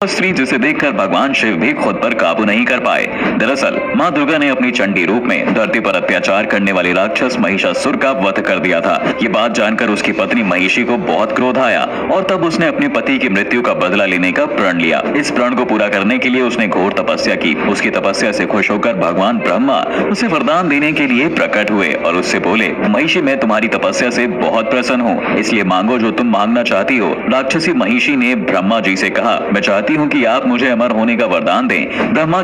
स्त्री जिसे देखकर भगवान शिव भी खुद पर काबू नहीं कर पाए। दरअसल मां दुर्गा ने अपनी चंडी रूप में धरती पर अत्याचार करने वाले राक्षस महिषासुर का वध कर दिया था। ये बात जानकर उसकी पत्नी महिषी को बहुत क्रोध आया और तब उसने अपने पति की मृत्यु का बदला लेने का प्रण लिया। इस प्रण को पूरा करने के लिए उसने घोर तपस्या की। उसकी तपस्या से खुश होकर भगवान ब्रह्मा उसे वरदान देने के लिए प्रकट हुए और उससे बोले, महिषी मैं तुम्हारी तपस्या से बहुत प्रसन्न हूँ, इसलिए मांगो जो तुम मांगना चाहती हो। राक्षसी महिषी ने ब्रह्मा जी से कहा, मैं चाहती हूँ कि आप मुझे अमर होने का वरदान दें। ब्रह्मा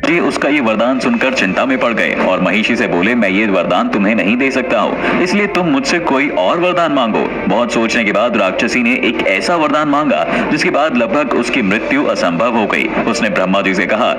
जी उसका ये वरदान सुनकर चिंता में पड़ गए और महिषी से बोले, मैं ये वरदान तुम्हें नहीं दे सकता हूँ, इसलिए तुम मुझसे कोई और वरदान मांगो। बहुत सोचने के बाद राक्षसी ने एक ऐसा वरदान मांगा जिसके बाद लगभग उसकी मृत्यु असंभव हो गई। उसने ब्रह्मा जी से कहा,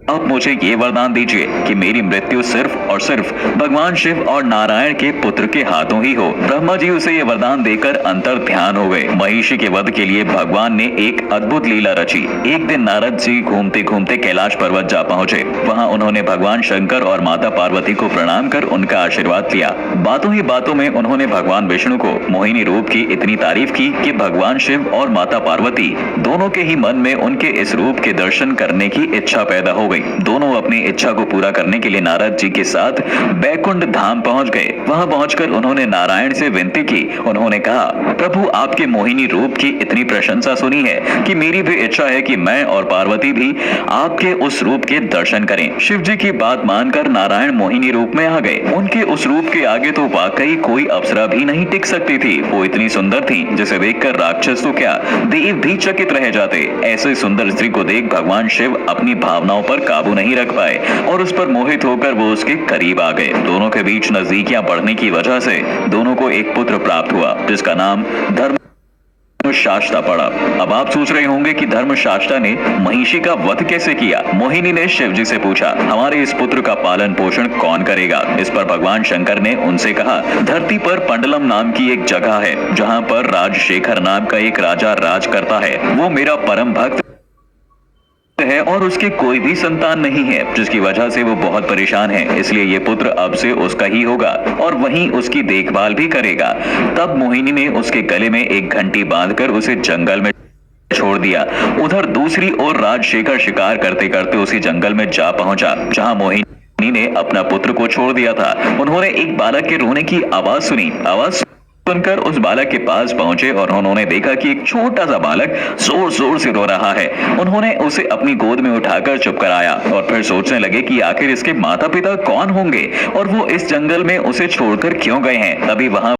आप मुझे ये वरदान दीजिए कि मेरी मृत्यु सिर्फ और सिर्फ भगवान शिव और नारायण के पुत्र के हाथों ही हो। ब्रह्मा जी उसे ये वरदान देकर अंतर ध्यान हो गए। महिषी के वध के लिए भगवान ने एक अद्भुत लीला रची। एक दिन नारद जी घूमते घूमते कैलाश पर्वत जा पहुंचे। वहां उन्होंने भगवान शंकर और माता पार्वती को प्रणाम कर उनका आशीर्वाद लिया। बातों ही बातों में उन्होंने भगवान विष्णु को मोहिनी रूप की इतनी तारीफ की कि भगवान शिव और माता पार्वती दोनों के ही मन में उनके इस रूप के दर्शन करने की इच्छा पैदा हो गई। दोनों अपनी इच्छा को पूरा करने के लिए नारद जी के साथ बैकुंठ धाम पहुंच गए। वहां पहुंचकर उन्होंने नारायण से विनती की। उन्होंने कहा, प्रभु आपके मोहिनी रूप की इतनी प्रशंसा सुनी है कि मेरी भी इच्छा है कि मैं और पार्वती भी आपके उस रूप के दर्शन करें। शिव जी की बात मानकर नारायण मोहिनी रूप में आ गए। उनके उस रूप के आगे तो वाकई कोई अप्सरा भी नहीं टिक सकती थी। वो इतनी सुंदर थी जिसे देखकर राक्षस तो क्या, देव भी चकित रह जाते। ऐसे सुंदर स्त्री को देख भगवान शिव अपनी भावनाओं पर काबू नहीं रख पाए और उस पर मोहित होकर वो उसके करीब आ गए। दोनों के बीच नजदीकियां बढ़ने की वजह से दोनों को एक पुत्र प्राप्त हुआ जिसका नाम धर्मशास्ता पड़ा। अब आप सोच रहे होंगे कि धर्मशास्ता ने महिषी का वध कैसे किया। मोहिनी ने शिव जी से पूछा, हमारे इस पुत्र का पालन पोषण कौन करेगा। इस पर भगवान शंकर ने उनसे कहा, धरती पर पंडलम नाम की एक जगह है जहाँ पर राजशेखर नाम का एक राजा राज करता है। वो मेरा परम भक्त है और उसके कोई भी संतान नहीं है, जिसकी वजह से वो बहुत परेशान है। इसलिए ये पुत्र अब से उसका ही होगा और वहीं उसकी देखभाल भी करेगा। तब मोहिनी ने उसके गले में एक घंटी बांधकर उसे जंगल में छोड़ दिया। उधर दूसरी ओर राजशेखर शिकार करते करते उसी जंगल में जा पहुंचा जहां मोहिनी ने अपना पुत्र को छोड़ दिया था। उन्होंने एक बालक के रोने की आवाज सुनी। आवाज सुनकर उस बालक के पास पहुंचे और उन्होंने देखा कि एक छोटा सा बालक जोर जोर से रो रहा है। उन्होंने उसे अपनी गोद में उठाकर चुप कराया और फिर सोचने लगे कि आखिर इसके माता पिता कौन होंगे और वो इस जंगल में उसे छोड़कर क्यों गए हैं। तभी वहां